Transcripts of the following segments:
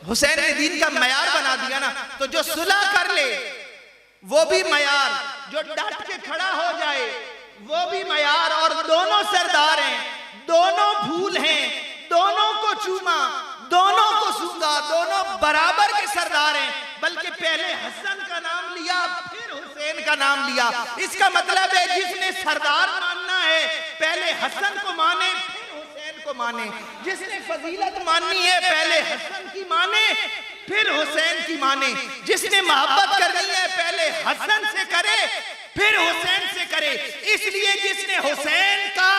हुसैन ने दीन का मयार बना दिया ना, तो जो सुलह कर ले वो भी मयार, जो डट के खड़ा हो जाए वो भी मयार। और दोनों सरदार हैं, दोनों भूल हैं, दोनों को चूमा, दोनों को सूंघा, दोनों बराबर के सरदार हैं। बल्कि पहले हसन का नाम लिया फिर हुसैन का नाम लिया। इसका मतलब है जिसने सरदार मानना है पहले हसन को माने फिर हुसैन को माने, जिसने फजीलत माननी है पहले हसन की माने फिर हुसैन की माने, जिसने मोहब्बत करनी है पहले हसन से करे फिर हुसैन से करे। इसलिए जिसने हुसैन का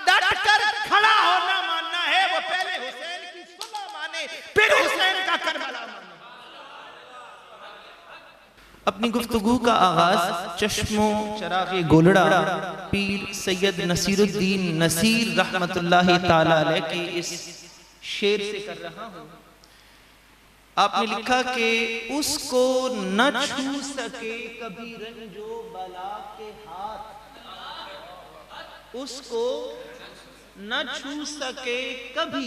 डट कर खड़ा होना मानना है वो पहले हुसैन की सुबह माने फिर हुसैन का करबला माने। अपनी गुफ्तगू का आगाज चश्मो चरागे गोलड़ा पीर सैयद नसीरुद्दीन नसीर रहमतुल्लाहि ताला अलैह के इस शेर से कर रहा हूं। आपने लिखा कि उसको न छू सके कभी रंजो बला के हाथ, उसको न छू सके कभी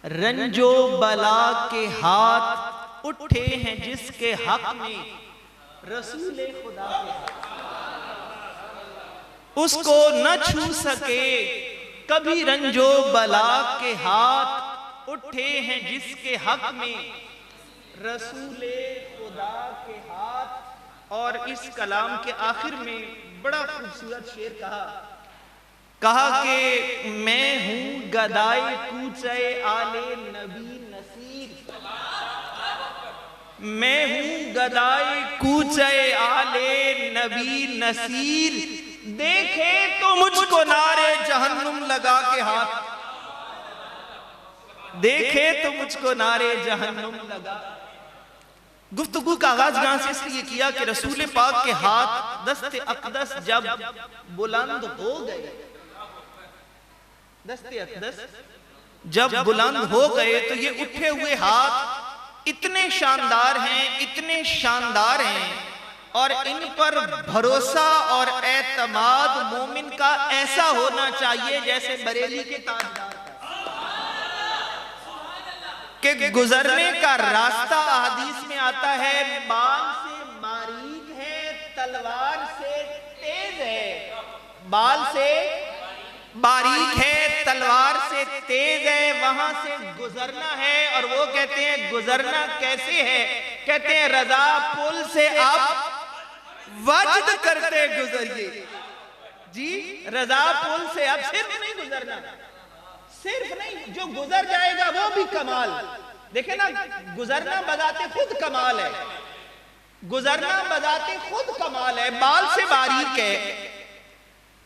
रंजो बला के हाथ, उठे हैं जिसके हक में रसूले खुदा के हाथ। उसको न छू सके कभी रंजो बला के हाथ, उठे हैं जिसके हक में रसूले खुदा के हाथ। और इस कलाम के आखिर में बड़ा खूबसूरत शेर कहा कि मैं हूं गदाए कूचे आले नबी नसीर, मैं हूं गदाए कूचे आले नबी नसीर, देखे तो मुझको नारे जहन्नुम लगा के हाथ, देखे तो मुझको नारे जहन्नुम लगा। गुफ्तगू का आगाज यहां से इसलिए किया कि रसूल पाक के हाथ दस्ते अक़दस जब बुलंद हो गए, दस्ते अक़दस जब बुलंद हो गए तो ये उठे हुए हाथ इतने शानदार हैं, इतने शानदार हैं, और इन पर भरोसा और एतमाद मोमिन का ऐसा होना चाहिए जैसे बरेली के ताजदार के गुजरने का रास्ता हदीस में आता है, बाल से बारीक है तलवार से तेज है, बाल से बारीक है तलवार से तेज है, वहां से गुजरना है। और वो कहते हैं गुजरना कैसे है, कहते हैं रजा पुल से आप वजद करते गुजरिए जी, रजा पुल से अब सिर्फ नहीं गुजरना, सिर्फ नहीं, जो गुजर जाएगा वो भी कमाल। देखे ना, गुजरना बजाते खुद कमाल है, गुजरना बजाते खुद कमाल है। बाल से बारीक है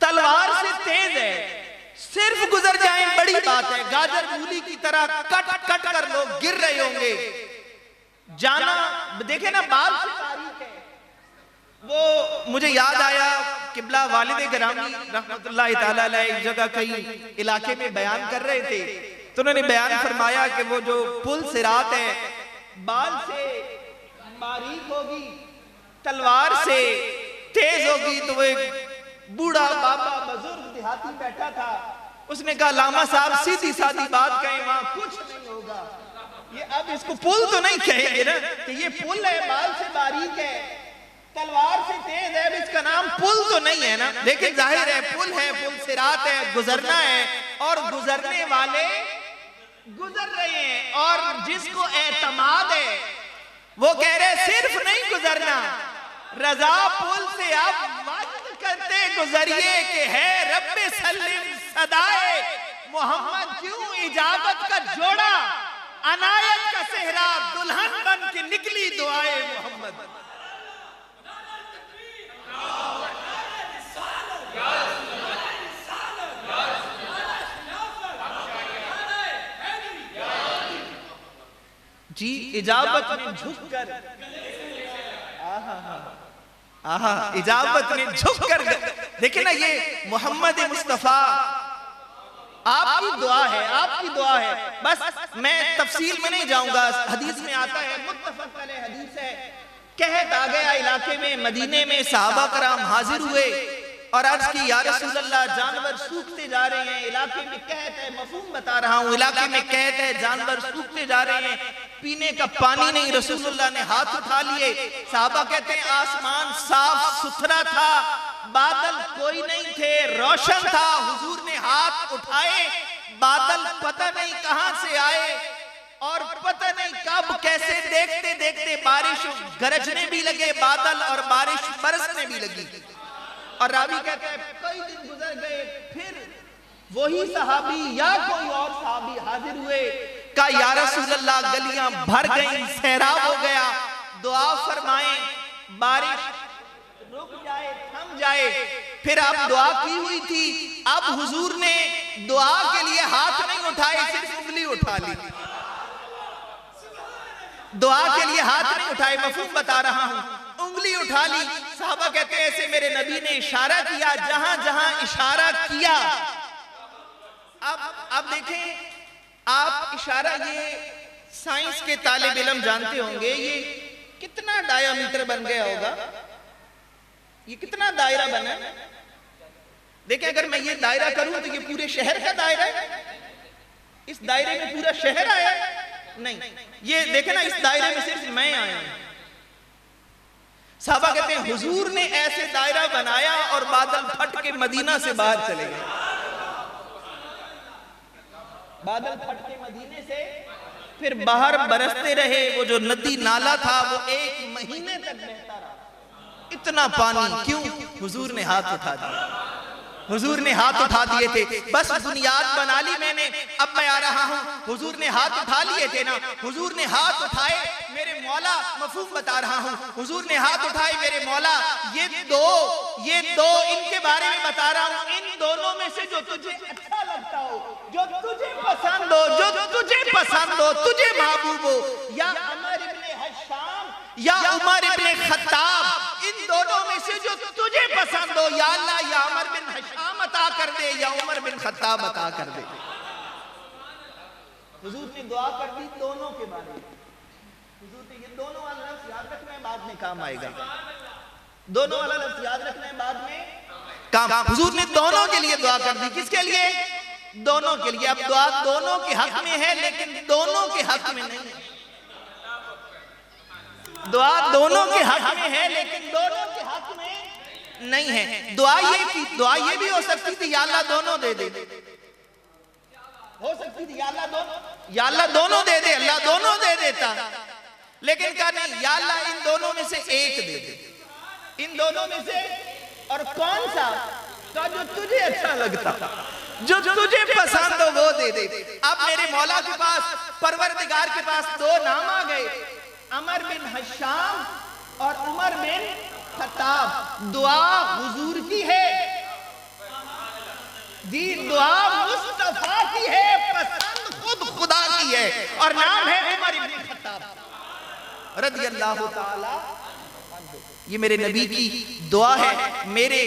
तलवार से तेज है, सिर्फ गुजर जाए बड़ी बात है। गाजर मूली की तरह कट कट कर लोग गिर रहे होंगे, जाना देखे ना बाल से बारीक है। वो मुझे याद आया किबला वालिद गिरामी रहमतुल्लाहि ताला अलैह एक जगह कई इलाके में बयान कर रहे थे, तो उन्होंने बयान फरमाया कि वो जो पुल सिरात है बाल से बारीक होगी तलवार से तेज होगी। तो वो एक बूढ़ा बाबा बुजुर्ग देहाती बैठा था, उसने कहा लामा साहब सीधी सादी बात कहें वहां कुछ नहीं होगा, ये अब इसको पुल तो नहीं कहेंगे ना कि ये पुल है, बाल से बारीक है तलवार से तेज है, इसका नाम पुल तो नहीं है ना। लेकिन जाहिर है पुल है, पुल सिरात है, गुजरना है, और गुजरने वाले गुजर रहे हैं। और जिसको एतमाद है वो कह रहे सिर्फ नहीं गुजरना, रजा पुल से आप वजद करते गुजरिए कि है रब्बे सल्लिम सदाए मोहम्मद क्यों इजाबत का जोड़ा, अनायत का सेहरा दुल्हन बन के निकली दुआए मोहम्मद। जी इजाबत में झुककर, आहा इजाबत में झुककर देखिए ना, ये मोहम्मद मुस्तफा आपकी दुआ है, आपकी दुआ है। बस मैं तफसील में नहीं जाऊंगा, हदीस में आता है, मुत्तफक अलैह हदीस है, कहत आ गया इलाके में, मदीने में सहाबा कराम हाजिर हुए और अर्ज की या रसूल अल्लाह जानवर सूखते जा रहे हैं। इलाके में कहत है, मफहूम बता रहा हूँ, इलाके में कहत है जानवर सूखते जा रहे हैं, पीने का पानी नहीं, रसूलुल्लाह ने हाथ उठा लिए। साहबा कहते हैं आसमान साफ सुथरा था, बादल कोई नहीं थे, रोशन था। हुजूर ने हाथ उठाए, बादल पता नहीं कहां से आए और पता नहीं कब कैसे, देखते देखते बारिश गरजने भी लगे बादल और बारिश बरसने भी लगी। और रावी कहते हैं कई दिन गुजर गए, फिर वही सहाबी या कोई और सहाबी हाजिर हुए, का या रसूलल्लाह गलियां भर गई, सैराब हो गया, दुआ फरमाएं बारिश रुक जाए, थम जाए। फिर आप दुआ की हुई थी, अब हुजूर ने दुआ के लिए हाथ नहीं उठाए, सिर्फ उंगली उठा ली। दुआ के लिए हाथ नहीं उठाए, मफहूम बता रहा हूं, उंगली उठा ली। साहबा कहते हैं ऐसे मेरे नबी ने इशारा किया, जहां जहां इशारा किया। अब देखें आप, इशारा ये साइंस के तालिब इल्म जानते होंगे, ये कितना डायामीटर बन गया होगा, ये कितना दायरा बना। देखें अगर मैं ये दायरा करूं तो ये पूरे शहर का दायरा है, इस दायरे में पूरा शहर आया नहीं, ये देखें ना, इस दायरे में सिर्फ मैं आया हूं। साहबा कहते हैं हुजूर ने ऐसे दायरा बनाया और बादल फट के मदीना से बाहर चले गए। बादल फट के मदीने से फिर बाहर बरसते रहे। वो जो नदी नाला था वो 1 महीने तक बहता रहा। इतना पानी क्यों? हुजूर ने हाथ उठा दिया, हुजूर ने हाथ उठा दिए थे। बस बुनियाद बना ली मैंने, अब मैं आ रहा हूं। हुजूर ने हाथ उठा लिए थे ना, हुजूर ने हाथ उठाए मेरे मौला, मफहूम बता रहा हूं, हुजूर ने हाथ उठाए मेरे मौला। ये दो इनके बारे में बता रहा हूं, इन दोनों में से जो तुझे अच्छा लगता हो, जो तुझे पसंद हो, जो तुझे पसंद हो, तुझे महबूब हो, या उमर इब्ने हश्शाम या उमर इब्ने खत्ताब, इन दोनों में से जो तुझे पसंद हो, या अल्लाह या उमर बिन हश्शाम अता कर दे या उमर बिन खत्ताब अता कर दे। हुजूर ने दुआ कर दी दोनों के बारे में। हुजूर ने ये दोनों वाला लफ्ज़ याद रखना है, बाद में काम आएगा। दोनों वाला लफ्ज़ याद रखना है, बाद में काम। हुजूर ने दोनों के लिए दुआ कर दी। किसके लिए? दोनों के लिए। अब दुआ दोनों के हक में है, लेकिन दोनों के हक में नहीं है। दुआ दोनों के हक में है, लेकिन दोनों के हक में नहीं है। दुआ ये भी हो सकती थी या अल्लाह दोनों दे दे, हो सकती थी या अल्लाह दोनों दे दे, अल्लाह दोनों दे देता, लेकिन कहा नहीं या अल्लाह इन दोनों में से एक दे दे, इन दोनों में से। और कौन सा? का जो तुझे अच्छा लगता, जो तुझे पसंद हो वो दे दे। अब मेरे मौला के पास, परवरदिगार के पास 2 नाम आ गए, उमर बिन हश्शाम और उमर बिन खत्ताब। दुआ हुजूर की है, दी दुआ मुस्तफा की है, पसंद खुद खुदा की है, और नाम है उमर इब्न खत्ताब रदियल्लाहु ताला। ये मेरे नबी की दुआ है, मेरे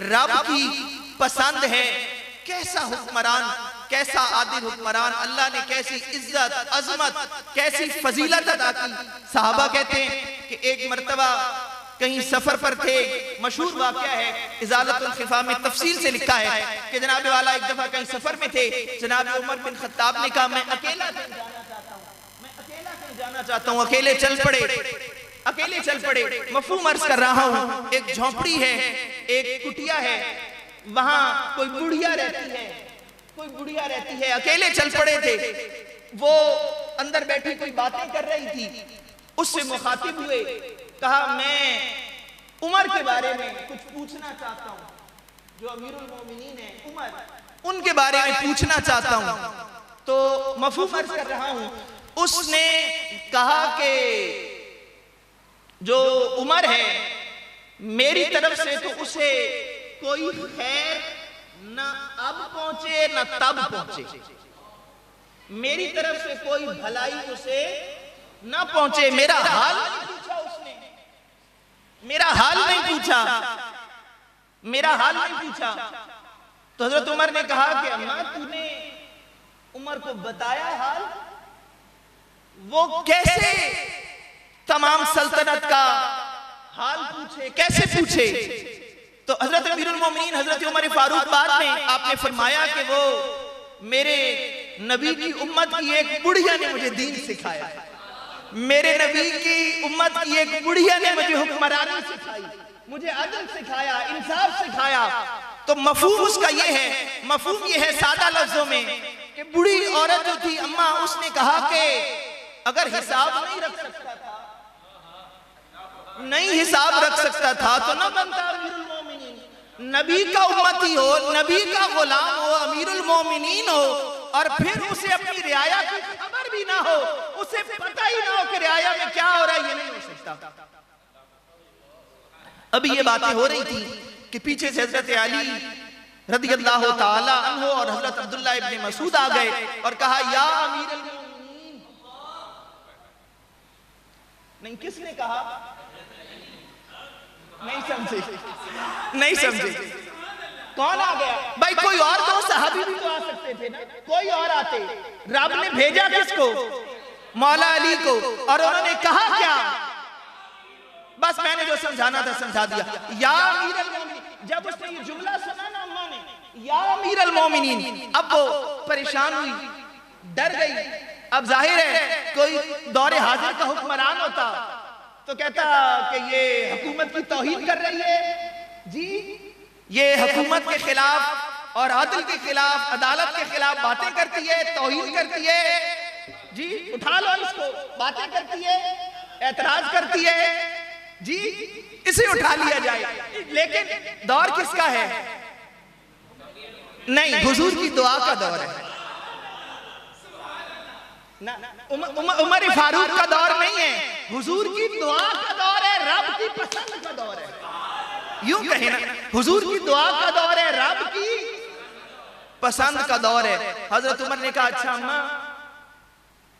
रब की पसंद है। कैसा हुक्मरान, कैसा आदिल हुक्मरान, अल्लाह ने कैसी इज्जत, अजमत, कैसी फजीलत अदा की। साहबा कहते हैं कि एक मर्तबा कहीं सफर पर थे, मशहूर वाक़या है, इजालतुल खिफा में तफसील से लिखा है कि जनाब वाला एक दफा कहीं सफर में थे। जनाब उमर बिन खत्ताब ने कहा मैं अकेला जाना चाहता हूँ, अकेले चल पड़े। मफहूम अर्ज कर रहा हूँ, एक झोंपड़ी है, एक कुटिया है, वहां कोई बुढ़िया रहती है, अकेले चल पड़े थे। वो अंदर बैठी कोई बातें कर रही थी, उससे मुखातिब हुए, कहा मैं उमर के बारे में कुछ पूछना चाहता हूं, जो अमीरुल मोमिनीन है उमर, उनके बारे में पूछना चाहता हूं। तो मफहूम अर्ज कर रहा हूं, उसने कहा कि जो उमर है मेरी तरफ से तो उसे कोई खैर न अब पहुंचे न तब पहुंचे, मेरी तरफ से कोई भलाई उसे न पहुंचे। मेरा हाल नहीं पूछा उसने, मेरा हाल नहीं पूछा। तो हजरत उमर ने कहा कि अम्मा तूने उमर को बताया हाल? वो कैसे तमाम सल्तनत का हाल पूछे, कैसे पूछे? तो हजरत अमीरुल मोमिनीन हजरत उमर फारूक बाद में आपने फरमाया कि वो मेरे नबी की उम्मत की एक बुढ़िया ने मुझे दीन सिखाया। मेरे नबी की उम्मत की एक बुढ़िया ने मुझे हुक्मरानी सिखाई, मुझे अदल सिखाया, इंसाफ सिखाया। तो मफहूम उसका ये है, मफहूम ये है सादा लफ्जों में कि बूढ़ी औरत जो थी अम्मा, उसने कहा कि अगर हिसाब नहीं रख सकता था, नहीं हिसाब रख सकता था तो ना बनता अमीरुल मोमिनीन। नबी का उम्मती हो, नबी का गुलाम हो, अमीरुल मोमिनीन हो, और फिर उसे अपनी रियाया की खबर भी ना हो, उसे पता ही ना हो कि रियाया में क्या हो रहा है, ये नहीं हो सकता। अभी ये बातें हो रही थी कि पीछे से हजरत अली रदियल्लाहु ताला अन्हु और हजरत अब्दुल्लाह इब्न मसूद आ गए और कहा या अमीरुल मोमिनीन। नहीं, किसने कहा? नहीं समझे, नहीं समझे। कौन आ गया भाई? कोई और दो सहाबी भी तो आ सकते थे ना, कोई और आते। रब ने भेजा किसको? मौला अली को। और उन्होंने कहा क्या? बस मैंने जो समझाना था समझा दिया, या अमीरुल मोमिनीन। जब उसने ये जुमला सुना ना अम्मा ने, या अमीरुल मोमिनीन, अब वो परेशान हुई, डर गई। अब जाहिर है कोई दौरे हाजिर का हुक्मरान होता तो कहता कि ये हुकूमत की तौहीन कर रही है जी, ये हुकूमत के खिलाफ और अदल के खिलाफ, अदालत के खिलाफ बातें करती है, तौहीन करती है जी, उठा लो इसको, बातें करती है, एतराज करती है जी, इसे उठा लिया जाए। लेकिन दौर किसका है? नहीं, हुजूर की दुआ का दौर है ना, उमर फारूक का दौर नहीं है, हुजूर की दुआ का दौर है, रब की पसंद का दौर है। यूं कहे ना, हुजूर की दुआ का दौर है, रब की पसंद का दौर है। हजरत उमर ने कहा अच्छा अम्मा,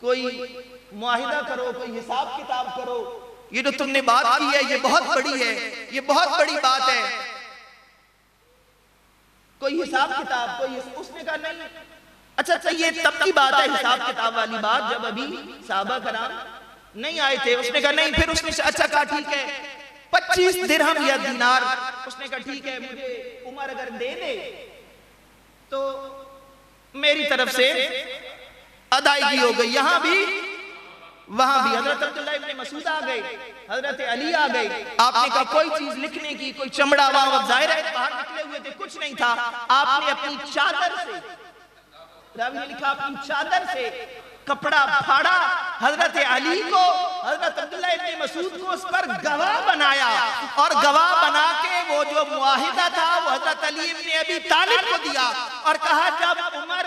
कोई मुआहिदा करो, कोई हिसाब किताब करो, ये जो तुमने बात की है ये बहुत बड़ी है, ये बहुत बड़ी बात है, कोई हिसाब किताब, कोई। उसने कहा नहीं। अच्छा, ये तब की बात है हिसाब किताब वाली बात, जब अभी साहबा कराम नहीं आए थे। उसने कहा नहीं। फिर उसने अच्छा कहा ठीक है 25 दिरहम या दीनार। उसने कहा ठीक है, मुझे उमर अगर दे दे तो मेरी तरफ से अदायगी हो गई। यहां भी वहां भी हजरत अब्दुल्लाह इब्न मसूद आ गए, हजरत अली आ गए। आपने कहा कोई चीज लिखने की, कोई चमड़ा, वहां जाहिर है बाहर निकले हुए थे, कुछ नहीं था। आपने अपनी चादर से, रवि ने लिखा अपनी चादर से कपड़ा फाड़ा, हजरत अली को, हजरत अब्दुल्लाह इब्न मसूद को उस पर गवाह बनाया, और गवाह बना के वो जो मुआहिदा था वो हजरत अली इब्न अबी तालिब को दिया, और कहा जब उमर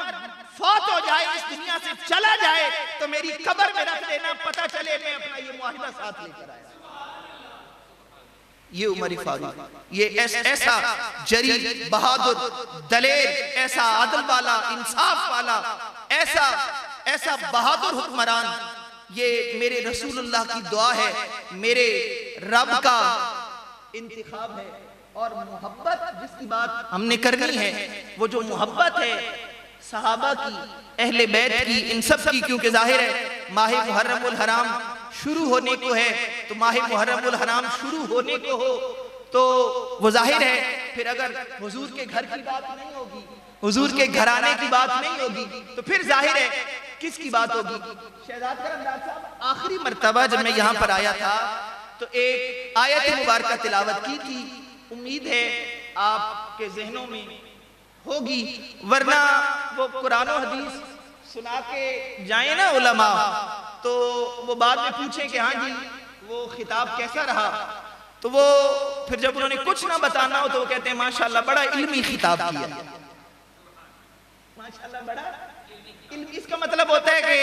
फौत हो जाए, इस दुनिया से चला जाए, तो मेरी कब्र में रख देना, पता चले मैं अपना ये मुआहिदा साथ लेकर आया। ये उमर फारूक, ये ऐसा जरी, बहादुर, दलेर, ऐसा आदल वाला, इंसाफ वाला, ऐसा बहादुर हुक्मरान, ये मेरे रसूलुल्लाह की दुआ है, मेरे रब का इंतिखाब है। और मोहब्बत जिसकी बात हमने करनी है, वो जो मोहब्बत है सहाबा की, अहले बैत की, इन सब की, क्योंकि जाहिर है माह मुहर्रमुल हराम शुरू होने को है, तो माह मुहर्रमुल हराम शुरू होने को हो तो वो जाहिर है फिर अगर हुजूर के घर की बात नहीं होगी, हुजूर के घराने की बात नहीं होगी, तो फिर जाहिर है किसकी बात होगी? शहजाद करमदाद साहब, आखिरी मर्तबा जब मैं यहाँ पर आया था तो एक आयत मुबारका तिलावत की थी, उम्मीद है आपके जहनों में होगी, वरना वो कुरान और हदीस सुना के जाए ना उलमा, तो वो बाद में पूछे कि हाँ जी वो खिताब कैसा रहा, तो वो फिर जब उन्होंने कुछ ना बताना हो तो वो कहते हैं माशाल्लाह बड़ा इल्मी खिताब किया, माशाल्लाह बड़ा इल्मी। इसका मतलब होता है कि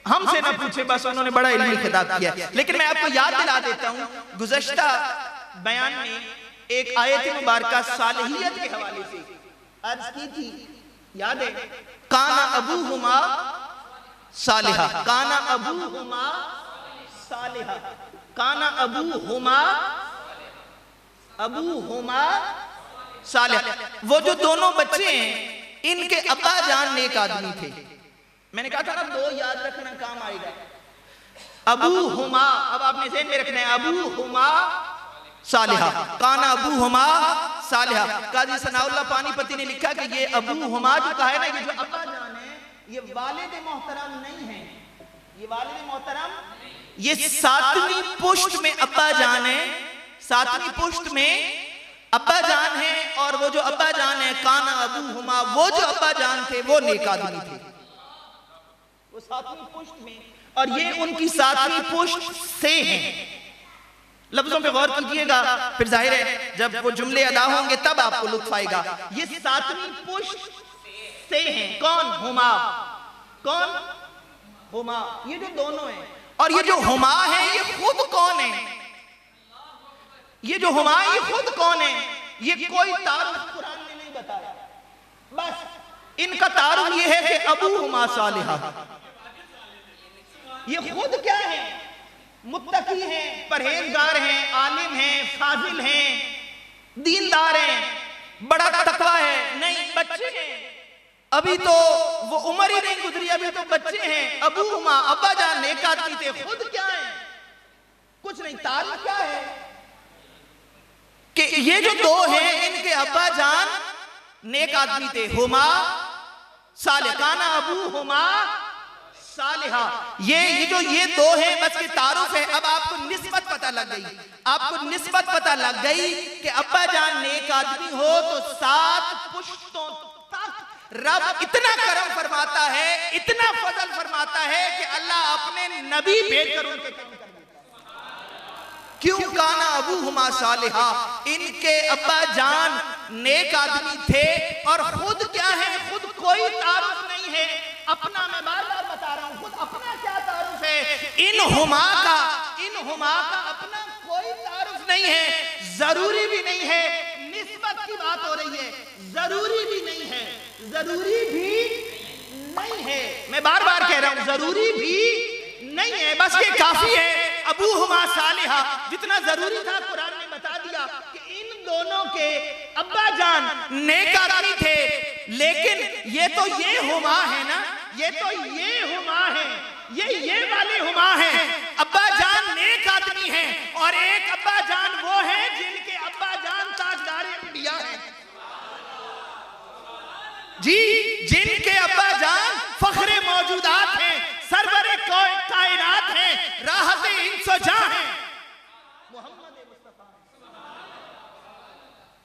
हमसे ना पूछे, बस उन्होंने बड़ा इल्मी खिताब किया। लेकिन मैं आपको याद दिला देता हूँ, गुज़श्ता बयान में एक आयत मुबारका सालिहियत के हवाले से अर्ज की थी, याद है? काना अबूहुमा सालिहा, काना अबूहुमा सालिहा, काना अबूहुमा सालिहा। वो जो दोनों बच्चे हैं इनके अब्बा जान नेक आदमी थे। मैंने कहा था ना दो याद रखना काम आएगा। अबूहुमा, अब आपने ज़हन में रखना है, अबूहुमा सालिहा, काना अबूहुमा सालिहा। काजी सनाउल्लाह पानीपति ने लिखा कि ये अबूहुमा जो कहा है ना, ये जो अब्बा जान है, ये वालिद मोहतरम नहीं है, ये वालिद मोहतरम ये 7वीं पुश्त में अब्बा जान है, 7वीं पुश्त में अब्बा जान है। और वो जो अब्बा जान है काना अबूहुमा, वो जो अब्बा जान थे वो नेक आदमी थे, वो 7वीं पुश्त में। और ये उनकी 7वीं पुश्त से हैं। लफ्जों पे गौर कीजिएगा, फिर जाहिर है जब वो जुमले अदा होंगे तब आपको लुत्फ आएगा। ये 7वीं पुश्त से हैं। कौन? हुमा। कौन? हुमा। ये जो दोनों हैं, और ये जो हुमा है ये खुद कौन है? ये जो हुमा ये खुद कौन है? ये कोई तारुफ कुरान ने नहीं बताया, बस इनका तारुफ ये है कि अबू हुमा सालिहा। ये खुद क्या है? मुत्तकी हैं, परहेजगार हैं, आलिम हैं, फाजिल हैं, दीनदार हैं, बड़ा तकवा है। नहीं, बच्चे हैं, अभी तो वो उम्र ही नहीं गुजरी, अभी तो बच्चे हैं। अबू हुमा, अब्बा जान नेक आदमी थे, खुद क्या है? कुछ नहीं। तारीफ क्या है कि ये जो दो हैं इनके अब्बा जान नेक आदमी थे। हुमा सालिह, काना अबू हुमा सालिहा। ये दो हैं, बस ये तारुफ है। अब आपको निस्बत पता लग गई, आपको निस्बत पता लग गई कि अब्बा जान नेक आदमी हो तो 7 पुश्तों तक रब इतना करम फरमाता है, इतना फजल फरमाता है कि अल्लाह अपने नबी भेजकर उनके काम कर देता। क्यों? काना अबू हुमा सालिहा, इनके अब्बा जान नेक आदमी थे। और खुद क्या है? खुद कोई तारुफ नहीं है अपना। मैं बार बार बता रहा हूं, खुद अपना क्या तारुफ है? इन हुमा का अपना कोई तारुफ नहीं है, जरूरी भी नहीं है। निस्बत की बात हो रही है, जरूरी भी नहीं है, जरूरी भी नहीं है। मैं बार बार कह रहा हूं, जरूरी भी नहीं है, बस ये काफी है। अबू हुमा सालिहा जितना जरूरी था कुरान ने बता दिया कि इन दोनों के अब्बा जान नेक आदमी थे। लेकिन ये तो ये हुमा है ना, ये तो ये हुमा है, ये वाले हुमा है। अब्बा जान नेक आदमी है, और एक अब्बा जान वो है जिनके अब्बा जान ताजदार इंडिया है जी, जिनके अब्बा जान फख्रे मौजूदात हैं, सरवरे कायनात हैं, राहत इंसो जहां हैं, मोहम्मद मुस्तफा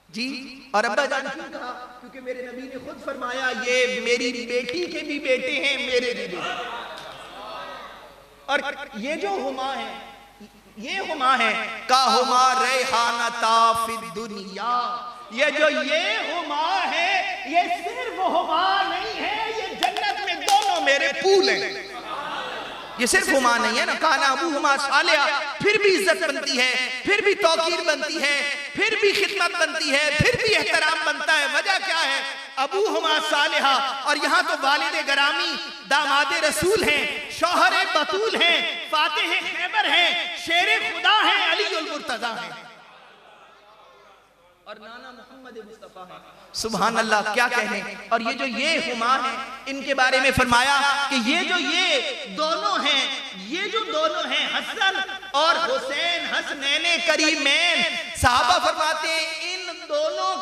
जी। और अब्बा जान क्यों कहा? क्योंकि मेरे नबी ने खुद फरमाया ये मेरी बेटी के भी बेटे हैं, मेरे भी बेटे। और ये जो हुमा है, ये हुमा है का हुमा रेहानता फिद दुनिया। ये जो ये हुमा है ये सिर्फ हुमा नहीं है, ये जन्नत में दोनों मेरे फूल हैं। ये सिर्फ हुमा नहीं है ना, काना अबू हुमा सालिहा, फिर भी इज्जत बनती है, फिर भी तौकीर बनती है, फिर भी खिदमत बनती है, फिर भी एहतराम बनता है। वजह क्या है? अबू हुमा सालिहा। और यहाँ तो वालिद गरामी दामाद रसूल हैं, शौहर बतूल हैं, फातिह खैबर हैं, शेर खुदा हैं, अली उल मुर्तजा हैं, और नाना मोहम्मद मुस्तफा है। सुभान अल्लाह, क्या कहने। और ये जो ये हुमा है इनके बारे में फरमाया कि ये जो ये दोनों हैं, ये जो दोनों हैं हसन और हुसैन, हसनैने करीमैन, साहबा फरमाते हैं इन दोनों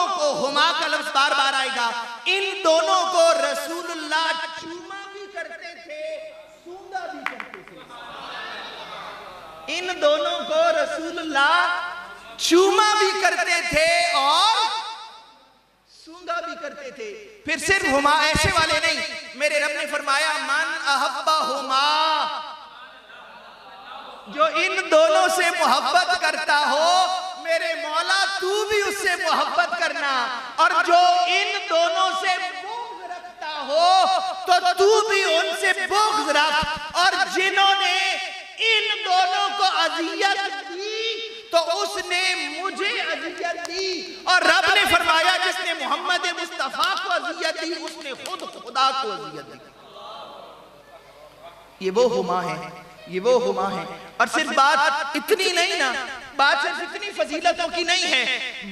को हुमा का लफ्ज बार बार आएगा, इन दोनों को रसूलुल्लाह चूमा भी करते थे, सूंघा भी करते थे। इन दोनों को रसूलुल्लाह चूमा भी करते थे और सूंघा भी करते थे। फिर सिर्फ हुमा ऐसे वाले नहीं, मेरे रब ने फरमाया मन अहब्बा हुमा, जो इन दोनों से मोहब्बत करता हो मेरे मौला तू भी उससे मोहब्बत करना, और जो इन दोनों से बुग़्ज़ रखता हो तो तू भी उनसे बुग़्ज़ रख। और जिन्होंने इन दोनों को अज़ियत दी तो उसने मुझे अज़ियत दी। और रब ने फरमाया जिसने मोहम्मद मुस्तफा को अज़ियत दी उसने खुद खुदा को अज़ियत दी। ये वो हुमा है, ये वो हुमा है। और सिर्फ बात इतनी नहीं ना, बात सिर्फ इतनी फजीलतों की नहीं है,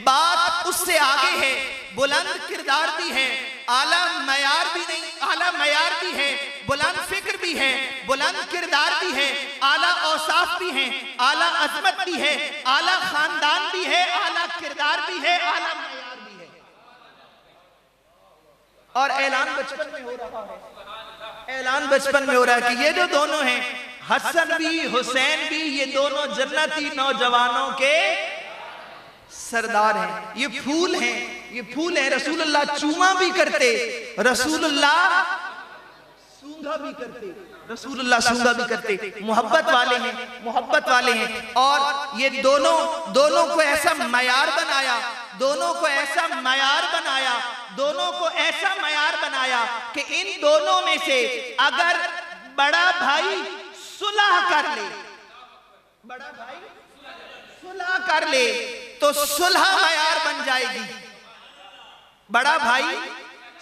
बात उससे आगे है, बुलंद किरदार भी है, आला मयार भी नहीं, आला मयार भी है, बुलंद फिक्र भी है, बुलंद किरदार भी है, आला औसाफ भी है, आला अजमत भी है, आला खानदान भी है, आला किरदार भी है, आला मयार भी है। और ऐलान बचपन में हो रहा है, ऐलान बचपन में हो रहा है कि ये जो दोनों हैं, हसन भी हुसैन भी, ये दोनों जन्नती नौजवानों के सरदार हैं। ये फूल हैं, ये फूल हैं। रसूलुल्लाह चूमा भी करते, रसूलुल्लाह सूंघा भी करते, रसूलुल्लाह सूंघा भी करते। मोहब्बत वाले हैं, मोहब्बत वाले हैं। और ये दोनों को ऐसा मयार बनाया, दोनों को ऐसा मयार बनाया, दोनों को ऐसा मयार बनाया कि इन दोनों में से अगर बड़ा भाई सुलह कर ले, बड़ा भाई सुलह कर ले तो सुलह मयार बन जाएगी। बड़ा भाई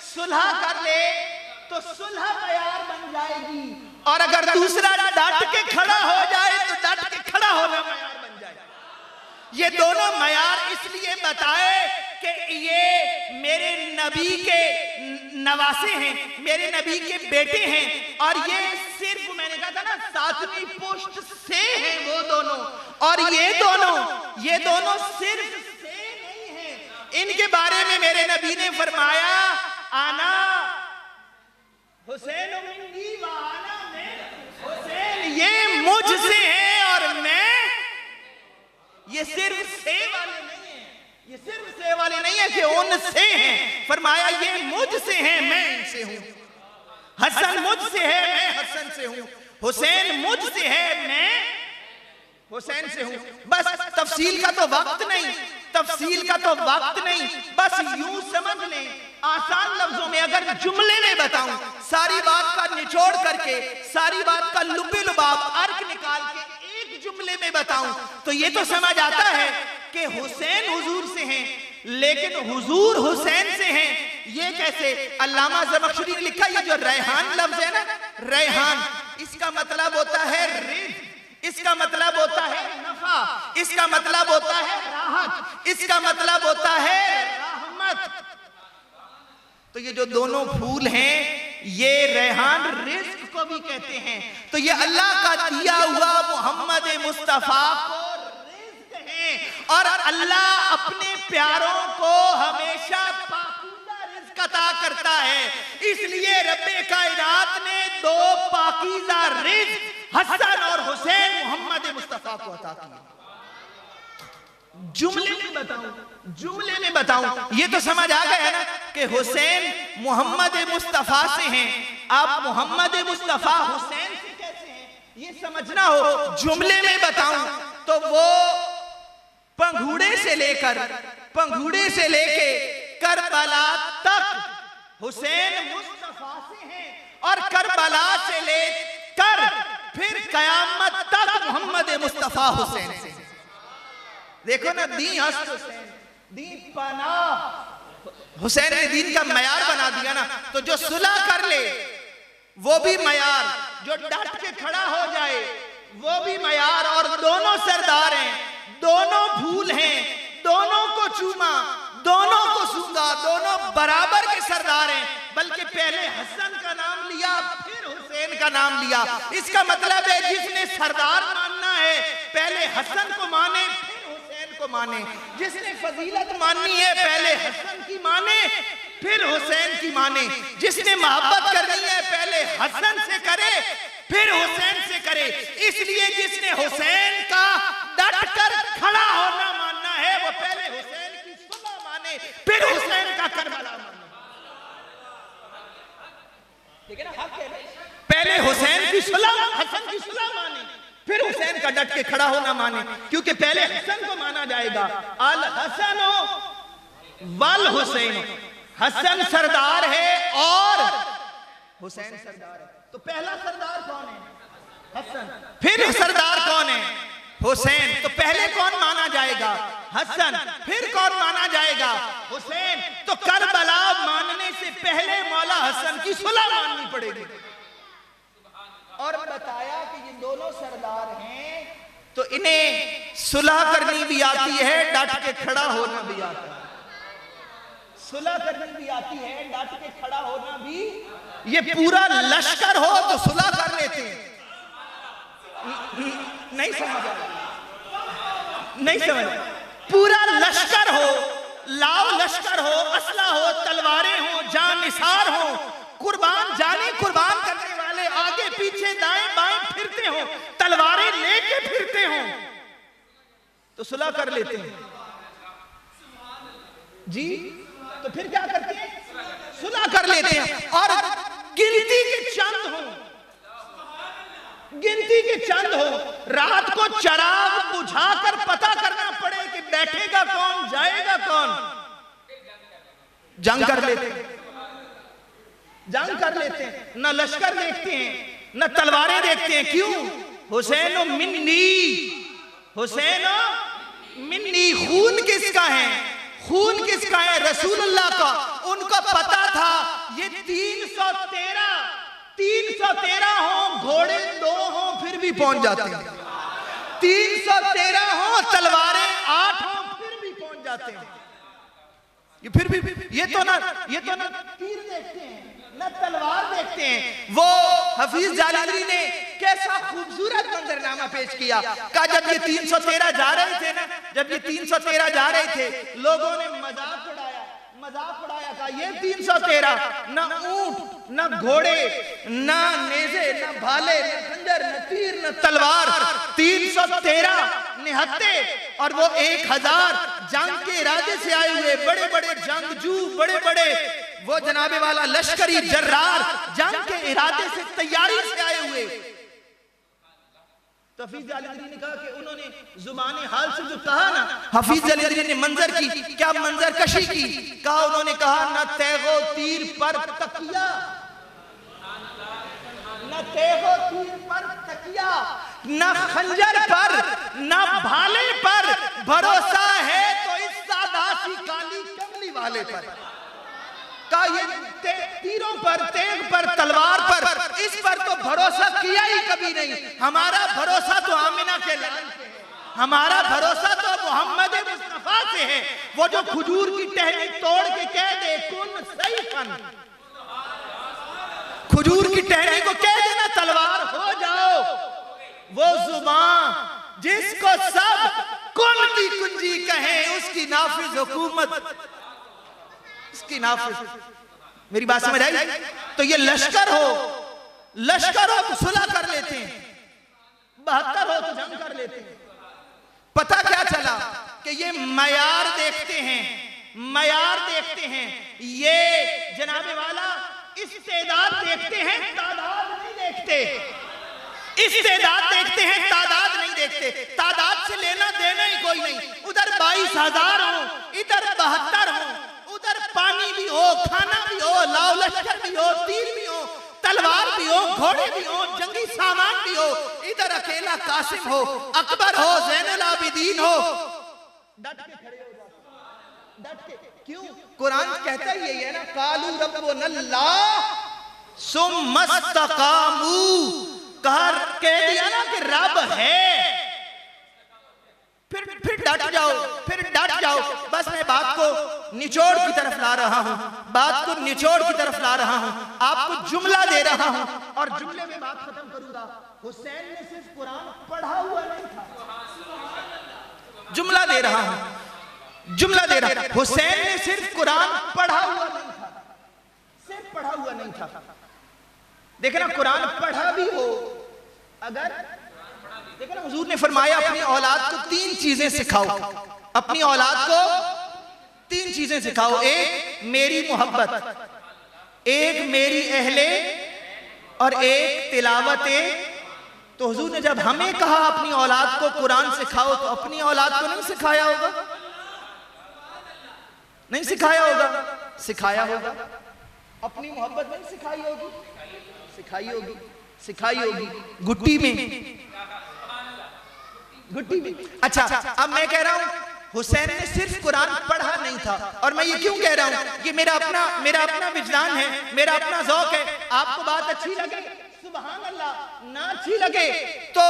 सुलह कर ले तो सुलह मयार बन जाएगी। और अगर दूसरा डट के खड़ा हो जाए तो डट के खड़ा होना मयार बन जाए। ये दोनों मयार इसलिए बताए कि ये मेरे नबी के नवासे हैं, मेरे नबी के बेटे हैं। और ये सिर्फ मैंने कहा था ना 7वीं पोस्ट से हैं वो दोनों। और ये दोनों सिर्फ से नहीं हैं। इनके बारे में मेरे नबी ने फरमाया, आना हुसैन मिन्नी व आना मिन हुसैन, ये मुझसे है और मैं। ये सिर्फ से वाले नहीं है, ये सिर्फ से वाले नहीं है कि उनसे हैं। फरमाया ये मुझसे हैं, मैं इनसे हूं। हसन मुझसे है, मैं हसन से हूं। हुसैन मुझसे है, मैं हुसैन से हूं। बस तफसील का तो वक्त नहीं, तफसील का तो वक्त नहीं। बस यूं समझ लें, आसान लफ्जों में अगर जुमले में बताऊं, सारी बात का निचोड़ करके, सारी बात का लुबे लुबाब अर्क निकाल के एक जुमले में बताऊं तो ये तो समझ आता है कि हुसैन हुजूर से हैं, लेकिन हुजूर हुसैन से हैं ये कैसे? अल्लामा ज़मख़शरी ने लिखा, ये जो रेहान लफ्ज है ना, रेहान, इसका मतलब होता है रिज़्क़, इसका मतलब होता है नफा, इसका मतलब होता है राहत, इसका मतलब होता है रहमत। तो ये जो दोनों फूल हैं, ये रेहान रिज़्क़ को भी कहते हैं। तो ये अल्लाह का दिया हुआ मोहम्मद मुस्तफा को रिज़्क़ है। और अल्लाह अपने प्यारों को हमेशा पाकीज़ा रिज़्क़ अता करता है। इसलिए रब्बे कायनात ने 2 पाकीज़ा रिज़्क़ हसन और हुसैन मोहम्मद मुस्तफा को अता किया। जुमले में बताऊं, ये तो समझ आ गया है ना कि हुसैन मोहम्मद मुस्तफा से हैं। आप मोहम्मद मुस्तफा हुसैन से कैसे हैं ये समझना हो, जुमले में बताऊं तो वो पंघूड़े से लेके करबला तक हुसैन मुस्तफा से हैं। और करबला से लेकर फिर कयामत तक मोहम्मद मुस्तफा हुसैन से। देखो ना, दीन हस्त हुसैन, दीन पना हुसैन ने दीन का मयार बना दिया ना। तो जो सुलह कर ले वो भी मयार, जो डट के खड़ा हो जाए वो भी मयार। और दोनों सरदार हैं, दोनों फूल हैं, दोनों को चूमा, दोनों को सूंघा, दोनों बराबर के सरदार हैं। बल्कि पहले हसन का नाम लिया, फिर हुसैन का नाम लिया। इसका मतलब है जिसने सरदार मानना है पहले हसन को माने, फिर हुसैन को माने। जिसने फजीलत माननी है पहले हसन की माने, फिर हुसैन की माने। जिसने मोहब्बत करनी है पहले हसन से करे, फिर हुसैन से करे। इसलिए जिसने हुसैन का डट कर खड़ा होना मानना है वो पहले हुसैन की सुलह माने, फिर हुसैन का करबला माने। ठीक है ना, हक है। पहले हुसैन की सुलह, हसन की सुलह माने, फिर हुसैन का डट के खड़ा होना माने। क्योंकि पहले हसन को माना जाएगा, अल हसनो वल हुसैन। हसन सरदार है और हुसैन सरदार है। तो पहला सरदार कौन है? हसन। फिर सरदार कौन है? हुसैन। तो पहले कौन माना जाएगा? हसन। फिर कौन माना जाएगा? हुसैन। तो करबला मानने से पहले मौला हसन की सुलह माननी पड़ेगी। और बताया कि ये दोनों सरदार हैं तो इन्हें सुलह करनी भी आती है, डट के खड़ा होना भी आता है। सुलह करनी भी आती है, डट के खड़ा होना भी। ये पूरा लश्कर हो तो सुलह कर लेते हैं। नहीं समझ, नहीं समझ। पूरा लश्कर हो, लाओ लश्कर हो, असला हो, तलवारें हो, जान निसार हो, कुर्बान जाने कुर्बान करने वाले आगे पीछे दाएं बाएं फिरते हो, तलवारें लेके फिरते हो, तो सुलह कर लेते हैं जी। तो फिर क्या करते हैं? सुलह कर लेते हैं। और गिनती के चंद हो, गिनती के चंद हो, रात को चराग बुझाकर पता करना पड़े कि बैठेगा कौन जाएगा कौन, जंग कर लेते हैं, जंग कर लेते हैं। न लश्कर देखते हैं न तलवारें देखते हैं। क्यों? हुसैनो मिन्नी, हुसैनो मिन्नी, खून किसका है? खून किसका है? रसूलुल्लाह का। उनको पता था ये 313 हो, घोड़े 2 हो फिर भी पहुंच जाते हैं, 313 हो, तलवारें 8 हो फिर भी पहुंच जाते हैं। ये फिर भी ये तो ना तीर देखते हैं न तलवार देखते हैं। वो हफीज जालंधरी ने कैसा खूबसूरत मंजरनामा पेश किया। कहा जब ये 313 जा रहे थे ना, जब ये 313 जा रहे थे, लोगों ने मजाक उड़ाया, मजाक उड़ाया। कहा ये 313 न ऊंट न घोड़े न नेज़े न भाले न खंजर न तीर न तलवार, 313 निहत्ते और वो 1000 जंग के इरादे से आए हुए बड़े बड़े जंगजू, बड़े बड़े वो जनाबे वाला लश्करी जर्रार, जंग के इरादे से तैयारी से आए हुए। तो हफीज जालंधरी ने कहा कि उन्होंने जुबानी हाल से जो कहा ना, हफीज जालंधरी ने मंजर की क्या मंजर कशी की। कहा उन्होंने कहा न तेगो तीर पर तकिया, न तेगो तीर पर तकिया, न खंजर पर न भाले पर भरोसा है तो इस सादासी काली कमली वाले पर। का ये तीरों पर, तेग पर, तलवार पर, इस पर तो भरोसा किया ही कभी नहीं। हमारा भरोसा तो आमिना के लाल पे है, हमारा भरोसा तो मोहम्मद मुस्तफा से है। वो जो खजूर की टहनी तोड़ के कह दे कुन सैफन, खजूर की टहनी को कह देना तलवार हो जाओ, वो जुबान जिसको सब कुन की कुंजी कहे, उसकी नाफिज हुकूमत, उसकी नाफिज। मेरी बात समझ आई? तो ये लश्कर हो, लश्कर हो तो सुलह कर लेते हैं, 72 हो तो जंग कर लेते हैं। पता क्या चला कि ये मयार देखते हैं, मयार देखते हैं, ये जनाबे वाला इस्तेदाद देखते हैं, तादाद नहीं देखते। इस्तेदाद देखते हैं, तादाद नहीं देखते। तादाद से लेना देना ही कोई नहीं। उधर 22,000 हो, इधर 72 हो, उधर पानी भी हो, खाना भी हो, लाव लश्कर भी हो, तीर भी हो, तलवार भी हो, घोड़े भी हो, जंगी सामान भी हो, इधर अकेला कासिम हो, अकबर हो, ज़ैनुल आबिदीन हो, डट के खड़े हो जाते, डट के। क्यों? कुरान कहता ही यही है ना, कालू रब्बुनल्लाह सुम्मस्तकामू, कह दिया ना कि रब है, फिर डट जाओ, फिर डट जाओ। बस मैं बात को निचोड़ की तरफ ला रहा हूं, बात को निचोड़ की तरफ ला रहा हूं, आपको जुमला दे रहा हूं और जुमले में बात खत्म करूंगा। हुसैन ने सिर्फ कुरान पढ़ा हुआ नहीं था, जुमला दे रहा हूं, जुमला दे रहा हूं। हुसैन ने सिर्फ कुरान पढ़ा हुआ नहीं था, सिर्फ पढ़ा हुआ नहीं था। देखना कुरान पढ़ा भी हो अगर, देखना हुजूर ने फरमाया अपनी औलाद को 3 चीजें सिखाओ, अपनी औलाद को 3 चीजें सिखाओ। एक मेरी मोहब्बत, एक मेरी अहले और एक तिलावते। तो हुजूर ने जब हमें कहा अपनी औलाद को कुरान सिखाओ, तो अपनी औलाद को नहीं सिखाया होगा? नहीं सिखाया होगा? सिखाया होगा। अपनी मोहब्बत नहीं सिखाई होगी? सिखाई होगी, सिखाई होगी गुट्टी में, गुट्टी में। अच्छा, अब मैं कह रहा हूं हुसैन ने सिर्फ कुरान पढ़ा नहीं था। और मैं ये क्यों कह रहा हूं? ये मेरा अपना विजदान है, मेरा अपना ज़ौक़ है। आपको बात अच्छी लगे सुभान अल्लाह, ना अच्छी लगे तो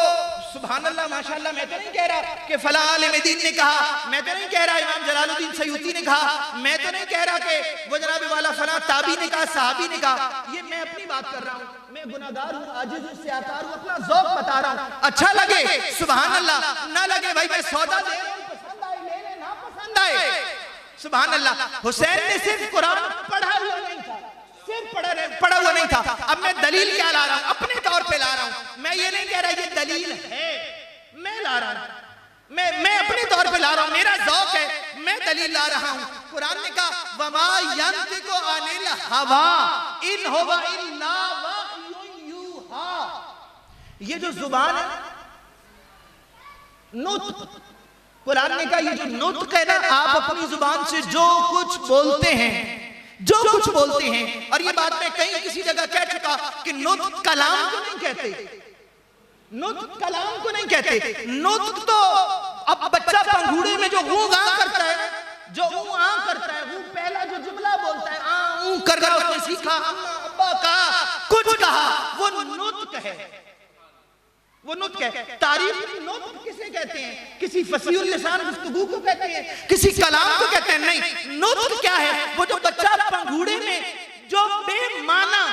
सुभान अल्लाह माशाअल्लाह। मैं तो नहीं कह रहा कि फला आलिम दीन ने कहा, मैं तो नहीं कह रहा इमाम जलालुद्दीन सयूती ने कहा, मैं तो नहीं कह रहा कि वो जनाबे वाला फला ताबी ने कहा, सहाबी ने कहा। ये मैं अपनी बात कर रहा हूँ, मैं गुनाहगार हूँ, आजिज़ हूँ, सियाकार हूँ, अपना ज़ौक़ बता रहा हूँ। अच्छा लगे सुभान अल्लाह, ना लगे भाई मैं सौदा दे रहा हूँ, पसंद आए ले ले, ना पसंद आए सुभान अल्लाह। हुसैन ने सिर्फ कुरान पढ़ा हुआ नहीं था, सिर्फ पढ़ा हुआ नहीं था। अब मैं दलील क्या ला रहा हूं, अपने तौर पे ला रहा हूं। मैं ये नहीं कह रहा ये दलील है, मैं ला रहा हूं, मैं अपने तौर पे ला रहा हूं, मेरा ज़ौक़ है, मैं दलील ला रहा हूं। कुरान ने कहा वमा यंतिकु अनिल हवा इन हुवा इल्ला वह्युन यूहा। ये जो जुबान है, नुत्क, कुरान ने कहा ये जो नुत्क है ना, आप अपनी जुबान से जो कुछ बोलते हैं, जो कुछ बोलते हैं, और ये बात मैं कहीं किसी जगह कह चुका कि नुत्क कलाम को नहीं कहते, नुत्क कलाम को नहीं कहते। नुत्क तो अब बच्चा पंघूड़े में जो ऊ गा करता है, जो ऊ आ करता है, वो पहला जो जुमला बोलता है, आ ऊ करना उसने सीखा, अम्मा अब्बा कहा, कुछ कहा, वो नुत्क है, वो नुत्क है। तारीफ की नुत्क किसे कहते हैं? किसी फसीहुल लिसान गुफ्तगू को कहते हैं, किसी कलाम को कहते हैं? नहीं, नुत्क क्या है? वो जो बच्चा पंघूड़े में जो बेमाना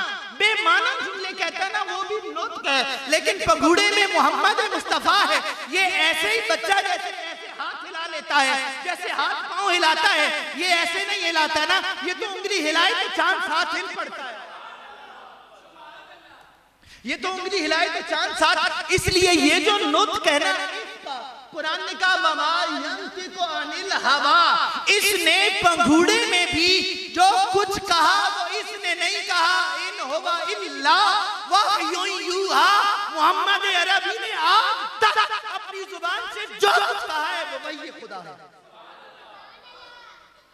जुमले कहता है ना, वो भी नुत्क है। लेकिन पंघूड़े में मोहम्मद मुस्तफा है, ये ऐसे ही बच्चा जैसे ऐसे हाथ हिला लेता है, जैसे हाथ पांव हिलाता है, ये ऐसे नहीं हिलाता ना, ये तो उंगली हिलाए तो चांद साथ हिल पड़ता है, ये तो उंगली हिलाए तो चांद साथ। इसलिए ये जो नुत्क है ना, कुरान ने कहा वमा यंतिकु अनिल हवा, इसने पंघूड़े में भी जो कुछ कहा वो इसने नहीं कहा, इन हुवा इल्ला वह्युन यूहा। मोहम्मद अरबी ने आज तक अपनी जुबान से जो कुछ कहा है वो वही खुदा है।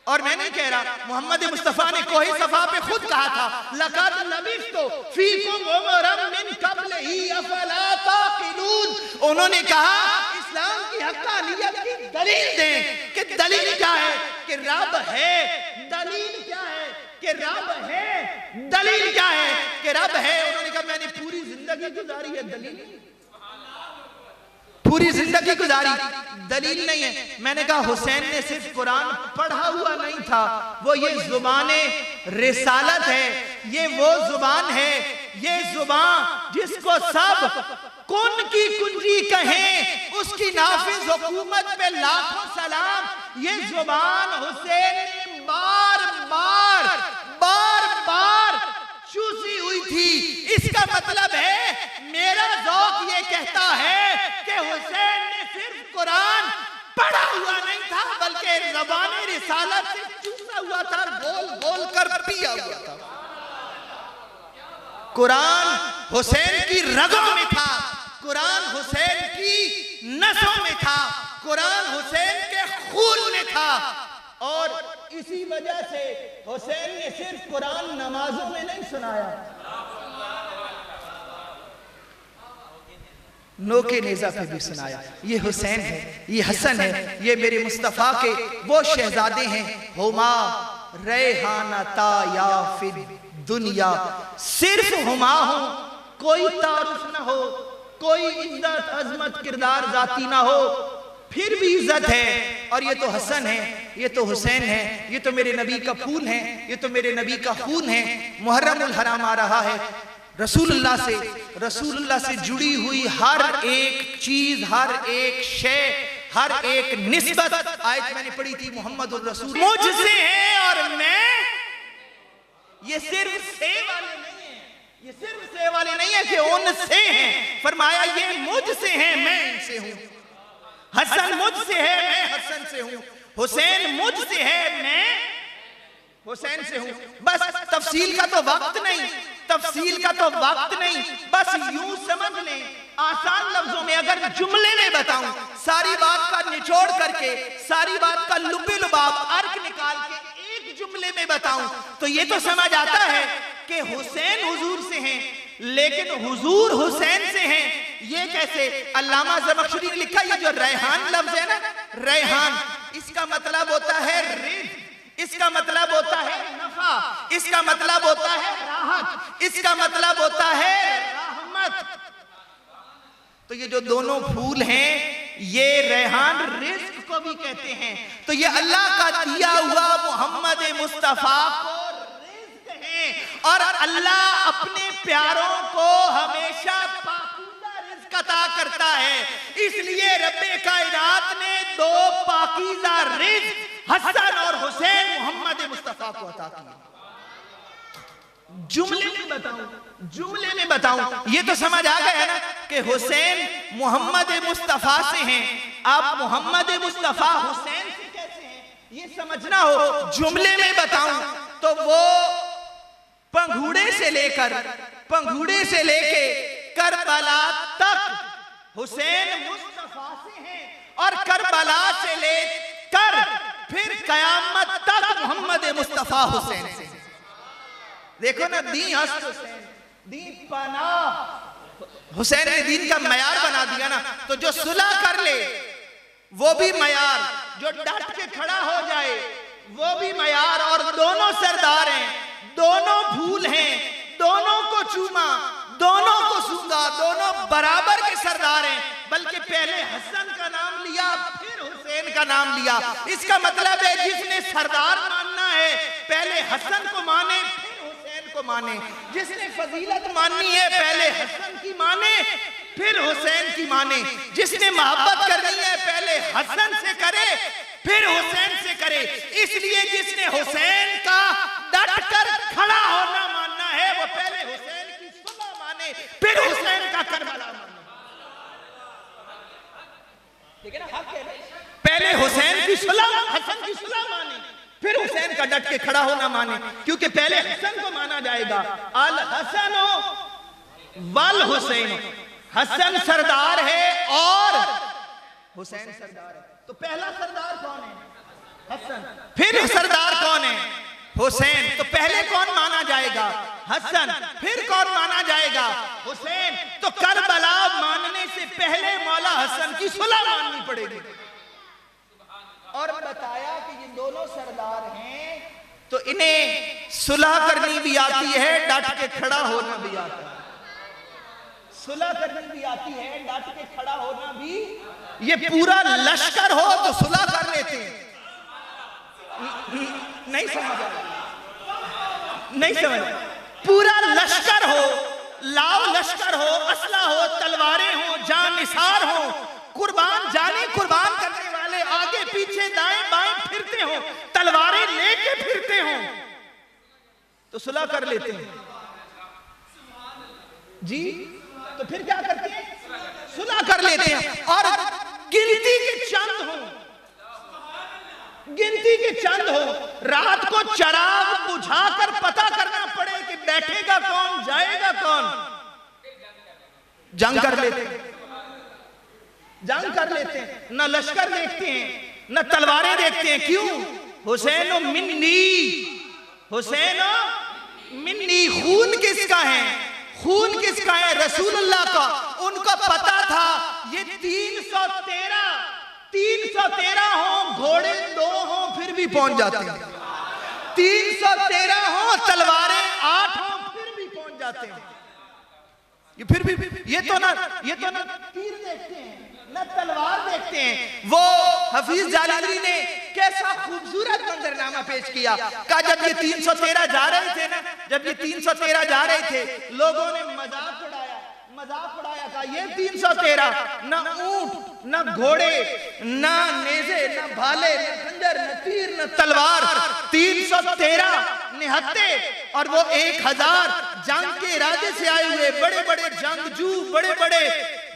और मैं नहीं कह रहा, मोहम्मद मुस्तफा ने कोई सफा पे खुद कहा था, लक़द लबिस्तु फीकुम उमरन मिन क़ब्लिही अफ़ला ताक़िलून। उन्होंने कहा इस्लाम की हक़ानियत की दलील दें, कि दलील क्या है कि रब है, दलील क्या है कि रब है, दलील क्या है कि रब है। उन्होंने कहा मैंने पूरी जिंदगी गुजारी है, दलील पूरी जिंदगी गुजारी, दलील नहीं है। मैंने कहा हुसैन ने सिर्फ कुरान पढ़ा हुआ नहीं था, वो ये जुबाने रिसालत है, ये वो जुबान है, ये जुबान जिसको सब कुन की कुंजी कहें, उसकी नाफिज हुकूमत पे लाखों सलाम। ये जुबान हुसैन ने बार बार चूसी हुई थी। इसका मतलब है मेरा ज़ौक़ ये कहता है कि हुसैन ने सिर्फ कुरान पढ़ा हुआ नहीं था, बल्कि ज़बान रिसालत से चूसा हुआ था, बोल कर पिया हुआ था। कुरान हुसैन की रगों में था, कुरान हुसैन की नसों में था, कुरान हुसैन के खून में था। और इसी वजह से हुसैन ने सिर्फ कुरान नमाजों में नहीं सुनाया, नोके नेज़ा पे भी सुनाया। ये हुसैन है, ये हसन है, ये मेरे मुस्तफ़ा के वो शहजादे हैं। हुमा रेहानता या फिर दुनिया, सिर्फ हुमा हो, कोई तारुफ ना हो, कोई इज्जत अजमत किरदार जाती ना हो, फिर भी इज्जत है। और ये तो हसन है, ये तो हुसैन है, ये तो मेरे नबी का फूल है, ये तो मेरे नबी का खून है। मुहर्रमुल हराम आ रहा है, रसूलुल्लाह से जुड़ी हुई हर एक चीज, हर एक शय, हर एक निस्बत, आयत मैंने पढ़ी थी, मोहम्मदुर रसूल मुझसे है और मैं, ये सिर्फ से वाले नहीं है, ये सिर्फ से वाले नहीं है कि उनसे हैं, फरमाया ये मुझसे हैं, मैं इनसे हूं। हसन मुझसे है, मैं हसन से हूं। हुसैन मुझसे है, मैं हुसैन से हूं। बस तफसील का तो वक्त नहीं, तफसील का तो वक्त नहीं, बस यूं समझ लें, आसान लफ्जों में अगर जुमले में बताऊं, सारी बात का निचोड़ करके, सारी बात का लुबे लुबाब अर्क निकाल के एक जुमले में बताऊं, तो ये तो समझ आता है कि हुसैन हुजूर से हैं, लेकिन हुजूर हुसैन से हैं ये कैसे? अल्लामा ज़मख़शरी ने लिखा, ये जो रेहान लफ्ज है ना, रेहान, इसका मतलब होता है रिज़्क़, इसका मतलब होता है नफा, इसका मतलब होता है राहत, इसका मतलब होता है रहमत। तो ये जो दोनों फूल हैं, ये रेहान रिज़्क़ को भी कहते हैं। तो ये अल्लाह का दिया हुआ मोहम्मद मुस्तफा को रिज़्क़ है, और अल्लाह अपने प्यारों को हमेशा पाकीज़ा रिज़्क़ अता करता है। इसलिए रब्बे कायनात ने दो पाकीज़ा रिज़्क़ हसन और हुसैन मोहम्मद मुस्तफा को अता किया। जुमले में बताऊं, जुमले में बताऊं, ये तो समझ आ गया है ना कि हुसैन मोहम्मद मुस्तफा से हैं। आप मोहम्मद मुस्तफा हुसैन से कैसे हैं, ये समझना हो। जुमले में बताऊं तो वो पंघूड़े से लेके करबला तक हुसैन मुस्तफा से हैं, और करबला से लेकर फिर कयामत तक मोहम्मद मुस्तफा हुसैन से। देखो ना, दी हस्त हुसैन, दी पनाह हुसैन ने दीन का मयार बना दिया ना। तो जो सुलह कर ले वो भी मयार, जो डट के खड़ा हो जाए वो भी मयार। और दोनों सरदार हैं, दोनों भूल हैं, दोनों को चूमा, दोनों को सूंघा, दोनों बराबर के सरदार हैं। बल्कि पहले हसन का नाम लिया फिर हुसैन का नाम लिया। इसका मतलब है जिसने सरदार मानना है पहले हसन को माने फिर हुसैन को माने। जिसने फजीलत माननी है पहले हसन की माने फिर हुसैन की माने। जिसने मोहब्बत करनी है पहले हसन से करे फिर हुसैन से करे। इसलिए जिसने हुसैन का डट कर खड़ा होना मानना है वो पहले हुसैन की सुलह माने फिर हुसैन का करबला माने। ठीक है ना, हक है ना। पहले हुसैन की सुलह, हसन की सुलह माने फिर हुसैन का डट के खड़ा होना माने, क्योंकि पहले हसन को माना जाएगा। अल हसन वल हुसैन, हसन सरदार है और हुसैन सरदार है। तो पहला सरदार कौन है? हसन। फिर सरदार कौन है? हुसैन। तो पहले कौन माना जाएगा? हसन। फिर कौन माना जाएगा? हुसैन। तो करबला मानने से पहले मौला हसन की सुलह माननी पड़ेगी। और बताया कि ये दोनों सरदार हैं तो इन्हें सुलह करनी भी आती है, डट के खड़ा होना भी आता है। सुलह करनी भी आती है, डट के खड़ा होना भी। ये पूरा लश्कर हो तो सुलह कर लेते हैं। नहीं समझ, नहीं समझ। पूरा लश्कर हो, लाव लश्कर हो, असला हो, तलवारें हो, जान निसार हो, कुर्बान जाने कुर्बान करने वाले आगे पीछे दाएं बाएं फिरते हो, तलवारें लेके फिरते हो, तो सुलह कर लेते हैं जी। तो फिर क्या करते हैं? सुलह कर लेते हैं। और गिनती के चंद हो, गिनती के चंद हो, रात को चराग बुझाकर पता करना पड़े कि बैठेगा कौन जाएगा कौन, जंग कर लेते हैं। जंग कर लेते हैं, न लश्कर देखते हैं न तलवारें देखते हैं। क्यों? हुसैनो मिन्नी, हुसैनो मिन्नी। खून किसका है? खून किसका है? रसूलुल्लाह का। उनको पता था ये 313 हो, घोड़े 2 हो फिर भी पहुंच जाते हैं। 313 हो, तलवारें 8 हो फिर भी पहुंच जाते हैं। ये फिर भी ये तो ना तीर देखते हैं न तलवार देखते हैं। वो हफीज जालाली ने कैसा खूबसूरत मंजरनामा पेश किया। कहा जब ये 313 जा रहे थे ना, जब ये 313 जा रहे थे, लोगों ने मजाक उड़ाया। कहा ये 313 न ऊंट न घोड़े न नेज़े न भाले न खंजर न तीर न तलवार, 313 निहत्ते और वो 1000 जंग के इरादे से आए हुए बड़े बड़े जंगजू, बड़े बड़े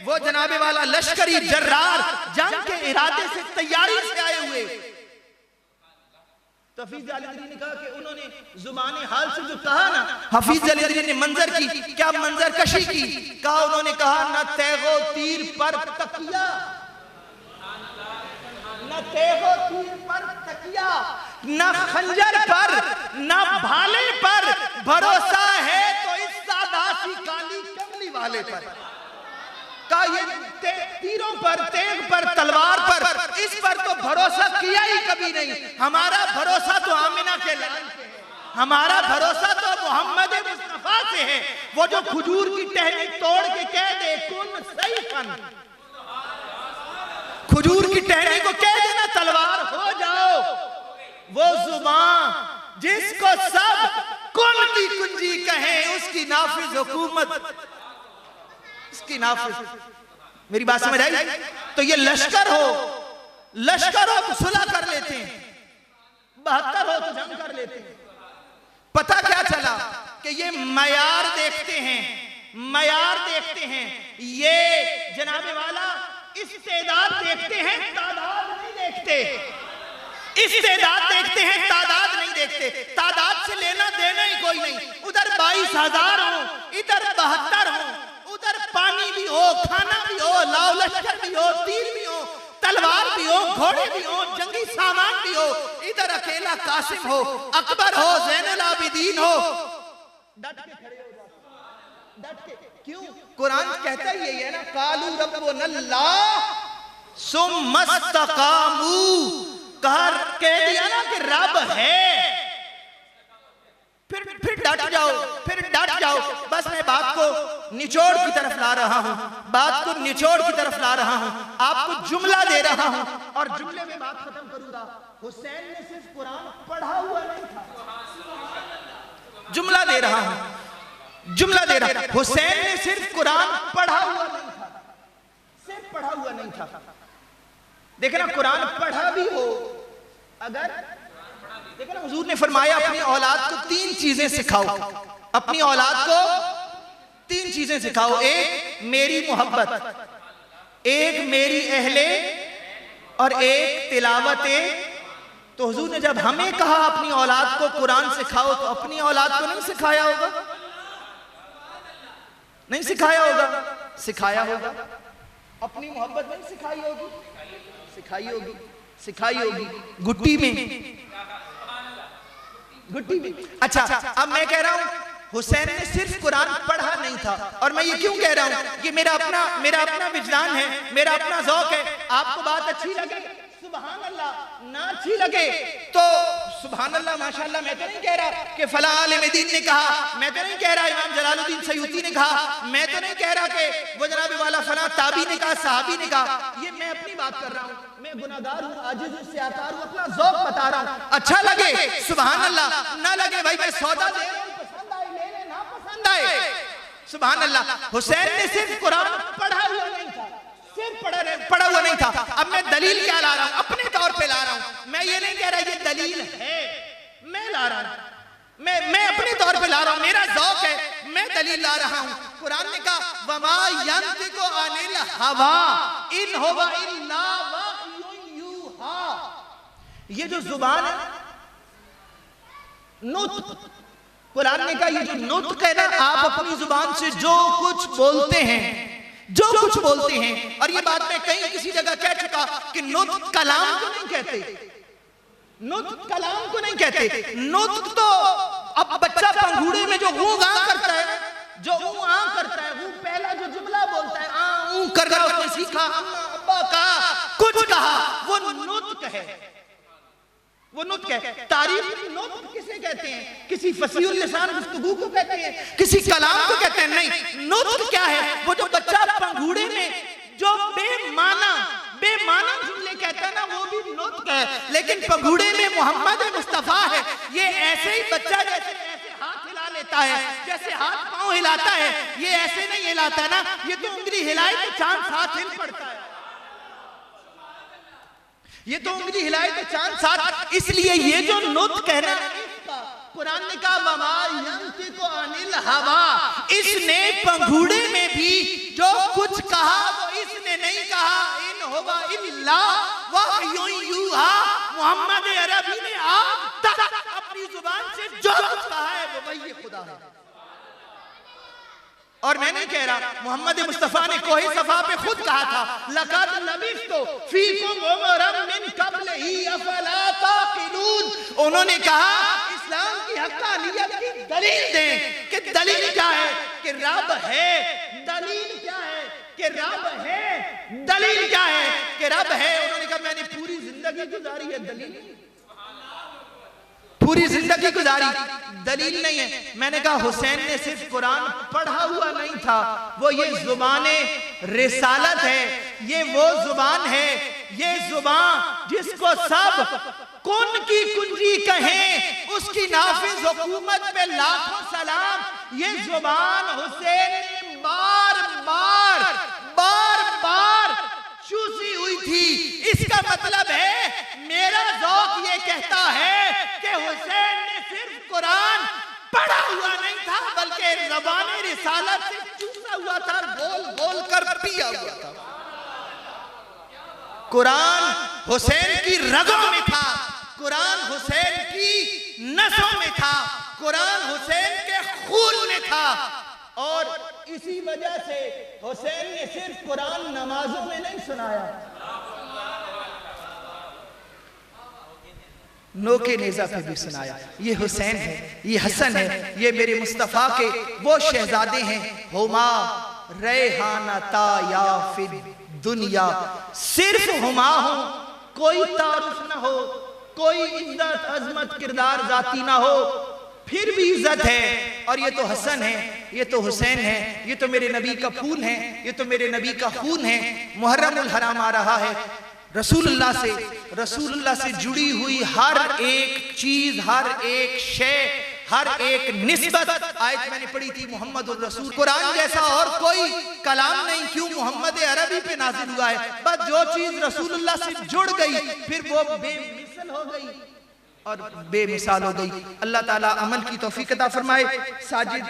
वो जनाबे वाला लश्करी जर्रार, जंग के इरादे से तैयारी से आए हुए। तो हफीज जालाली ने कहा कि उन्होंने जुबान हाल से जो कहा ना, हफीज जालाली ने मंजर की क्या मंजर कशी की। कहा उन्होंने कहा न तेगो तीर पर तकिया, न तेगो तीर पर तकिया, न खंजर पर न भाले पर भरोसा है तो इस सादासी काली कमली वाले पर। का ये तीरों पर, तेग पर, तलवार पर, इस पर तो भरोसा किया ही कभी नहीं। हमारा भरोसा तो आमिना के लाल पे है, हमारा भरोसा तो मोहम्मद मुस्तफा से है। वो जो खजूर की टहनी तोड़ के कह दे कुन सैफन, खजूर की टहनी को कह देना तलवार हो जाओ। वो जुबान जिसको सब कुन की कुंजी कहे, उसकी नाफिज हुकूमत, इसकी नाफिज। मेरी बात समझ आई? तो ये लश्कर हो तो सुलह कर लेते हैं, 72 हो तो जंग कर लेते हैं। पता क्या चला कि ये मयार देखते हैं, मयार देखते हैं, ये जनाबे वाला इस्तेदाद देखते हैं, तादाद नहीं देखते। इस्तेदाद देखते हैं, तादाद नहीं देखते। तादाद से लेना देना ही कोई नहीं। उधर 22,000 हो, इधर 72 हो, उधर पानी भी हो, खाना भी हो, लाव लश्कर भी हो, तीर भी हो, तलवार भी हो, घोड़े भी हो, जंगी सामान भी हो, इधर अकेला कासिम हो, अकबर हो, ज़ैनुल आबिदीन हो, डट के खड़े हो जाओ, डट के। क्यों? कुरान कहता ही यही है ना, कालू रब्बुनल्लाह सुम्मस्तकामू, कह दिया ना कि रब है, फिर डट जाओ, फिर डट जाओ। बस मैं बात को निचोड़ की तरफ ला रहा हूं, बात को निचोड़ की तरफ ला रहा हूं, आपको जुमला दे रहा हूं और जुमले में बात खत्म करूंगा। हुसैन ने सिर्फ कुरान पढ़ा हुआ नहीं था, जुमला दे रहा हूं, जुमला दे रहा हूं। हुसैन ने सिर्फ कुरान पढ़ा हुआ नहीं था, सिर्फ पढ़ा हुआ नहीं था। देखना, कुरान पढ़ा भी हो अगर, देखना हुजूर ने फरमाया अपनी औलाद को 3 चीजें सिखाओ, अपनी औलाद को 3 चीजें सिखाओ। एक मेरी मोहब्बत, एक मेरी अहले और एक तिलावते। तो हुजूर ने जब हमें कहा अपनी औलाद को कुरान सिखाओ, तो अपनी औलाद को नहीं सिखाया होगा, नहीं सिखाया होगा, सिखाया होगा। अपनी मोहब्बत नहीं सिखाई होगी, सिखाई होगी, सिखाई होगी गुट्टी में, गुट्टी में। अच्छा, अब मैं कह रहा हूं हुसैन ने सिर्फ कुरान पढ़ा नहीं था। और मैं ये क्यों कह रहा हूं कि मेरा अपना विजदान है, मेरा अपना ज़ौक़ है। आपको बात अच्छी लगे सुभान अल्लाह, ना अच्छी लगे तो सुभान अल्लाह माशाअल्लाह। मैं तो नहीं कह रहा कि फला आलिम दीन ने कहा, मैं तो नहीं कह रहा इमाम जलालुद्दीन सयूती ने कहा, मैं तो नहीं कह रहा कि वो जनाब वाला फला ताबी ने कहा, सहाबी ने कहा। ये मैं अपनी बात कर रहा हूँ, मैं गुनाहगार हूँ, आजिज़ हूँ, सियाकार हूँ, अपना ज़ौक़ बता रहा हूँ। अच्छा लगे सुभान अल्लाह, ना लगे भाई मैं सौदा दे रहा हूँ, पसंद आए ले ले, ना पसंद आए सुभान अल्लाह। हुसैन ने सिर्फ कुरान पढ़ा हुआ नहीं था, सिर्फ पढ़ा हुआ नहीं था। अब मैं दलील क्या ला रहा हूं, अपने तौर पे ला रहा हूं। मैं ये नहीं कह रहा ये दलील है, मैं ला रहा हूं, मैं अपने तौर पे ला रहा हूं, मेरा ज़ौक़ है, मैं दलील ला रहा हूं। कुरान ने कहा वमा यंतिकु अनिल हवा इन हुवा इल्ला वह्युन यूहा। ये जो जुबान है, नुत्क, कुरान ने कहा ये जो नुत्क है ना, आप अपनी जुबान से जो कुछ बोलते हैं, जो कुछ बोलते हैं। और ये बात मैं कहीं किसी जगह कह चुका कि नुत्क कलाम को नहीं कहते, नुत्क कलाम को नहीं कहते। नुत्क तो अब बच्चा पंघूड़े में जो ऊ गा करता है, जो ऊ आ करता है, वो पहला जो जुमला बोलता है आ ऊ कर उसने सीखा, अम्मा अब्बा कहा, कुछ कहा, वो नुत्क है, वो नुत्क है। तारीफ नुत्क किसे कहते हैं? किसी फसीहुल लिसान गुफ्तगू को कहते हैं, किसी कलाम को कहते हैं। नहीं, नुत्क क्या है? वो जो बच्चा पंघूड़े में जो बेमाना जुमले कहता है ना, वो भी नुत्क है। लेकिन पंघूड़े में मोहम्मद मुस्तफा है, ये ऐसे ही बच्चा जैसे ऐसे हाथ हिला लेता है, जैसे हाथ पांव हिलाता है, ये ऐसे नहीं हिलाता ना, ये तो उंगली हिलाए तो चांद 7 हिल पड़ता है, ये तो उंगली हिलाए तो चांद 7। इसलिए ये जो नुत्क है ना, कुरान ने कहा वमा यंतिकु अनिल हवा, इसने पंघूड़े में भी जो कुछ कहा वो इसने नहीं कहा, इन हुवा इल्ला वह्युन यूहा। मोहम्मद अरबी ने आज तक अपनी जुबान से जो कुछ कहा है वो वही खुदा है। और मैं नहीं कह रहा, मोहम्मद मुस्तफा ने कोई सफा पे खुद कहा था लक़द लबिस्तु फीकुम उमरन मिन क़ब्लिही अफ़ला ताक़िलून। उन्होंने कहा इस्लाम की हक़ानियत की दलील दें कि दलील क्या है कि रब है, दलील क्या है कि रब है, दलील क्या है कि रब है। उन्होंने कहा मैंने पूरी जिंदगी गुजारी है, दलील पूरी जिंदगी गुजारी, दलील नहीं है। मैंने कहा हुसैन ने सिर्फ कुरान पढ़ा हुआ नहीं था, वो ये जुबाने रिसालत है, ये वो जुबान है, ये जुबान जिसको सब कुन की कुंजी कहें, उसकी नाफिज हुकूमत पे लाखों सलाम। ये जुबान हुसैन ने बार बार चूसी हुई थी। इसका मतलब है मेरा ज़ौक़ ये कहता है कि हुसैन ने सिर्फ कुरान पढ़ा हुआ नहीं था, बल्कि ज़बान रिसालत से चूसा हुआ था, बोल बोल कर पिया हुआ था। कुरान हुसैन की रगों में था, कुरान हुसैन की नसों में था, कुरान हुसैन के खून में था। और इसी वजह से हुसैन ने सिर्फ कुरान नमाजों में नहीं सुनाया, नोके नेज़ा पे भी सुनाया। ये हुसैन है, ये हसन है, ये मेरे मुस्तफ़ा के वो शहजादे हैं। हुमा रेहाना ताया फिद दुनिया, सिर्फ हुमा हो, कोई तारुफ ना हो, कोई इज्जत अजमत किरदार जाती ना हो, फिर भी इज्जत है। और ये तो हसन है, ये तो हुसैन है, ये तो मेरे नबी का फूल है, ये तो मेरे नबी का खून है। मुहर्रमुल हराम आ रहा है, रसूलुल्लाह से जुड़ी हुई हर एक चीज, हर एक शय, हर एक निस्बत। आयत मैंने पढ़ी थी मुहम्मदुर रसूल, कुरान जैसा और कोई कलाम नहीं, क्यों मोहम्मद अरबी पे नाजिल हुआ है। बस जो चीज रसूलुल्लाह से जुड़ गई फिर वो बेमिसल हो गई और बेमिसाल हो गई। अल्लाह ताला अमल की तौफीक अता फरमाए। साजिद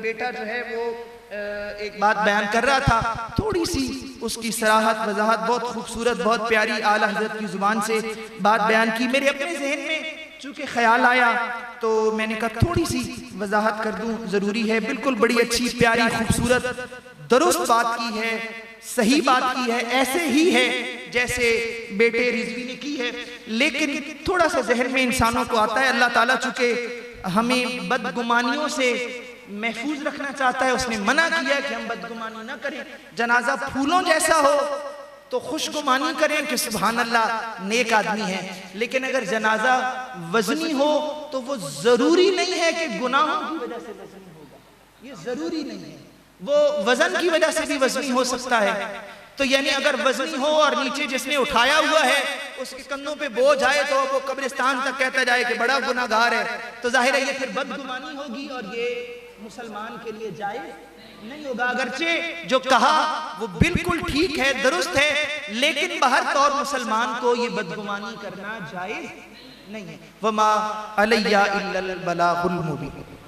बेटा जो है वो एक बात बयान कर रहा था, थोड़ी सी उसकी सराहत वजाहत बहुत खूबसूरत, बहुत प्यारी आला हज़रत की ज़ुबान से बात बयान की। मेरे अपने जहन में चूँकि ख्याल आया तो मैंने कहा थोड़ी सी वजाहत कर दूँ, ज़रूरी है। बिल्कुल बड़ी अच्छी प्यारी खूबसूरत दुरुस्त बात की है, सही बात की है, ऐसे ही है जैसे बेटे रिजवी ने की है। लेकिन थोड़ा सा जहन में इंसानों को आता है, अल्लाह ताला चूँकि हमें बदगुमानियों से महफूज रखना चाहता है, उसने मना किया कि हम बदगुमानी ना करें। जनाजा फूलों जैसा हो तो खुशगुमानी करें कि सुभान अल्लाह नेक आदमी है, लेकिन अगर जनाजा वजनी हो तो वो जरूरी नहीं है कि गुनाहों की वजह से वजनी होगा, ये जरूरी नहीं है, वो वजन की वजह से भी वजनी हो सकता है। तो यानी अगर वजनी हो और नीचे जिसने उठाया हुआ है उसके कंधों पे बोझ आए तो वो कब्रिस्तान तक कहता जाए कि बड़ा गुनाहगार है, तो जाहिर है ये फिर बदगुमानी होगी और ये मुसलमान के लिए जायज नहीं होगा। अगरचे जो कहा वो बिल्कुल ठीक है, दुरुस्त है, लेकिन बहर तौर मुसलमान को ये बदगुमानी करना जायज नहीं है। वमा अलैया इल्लल बलागुल मुबीन।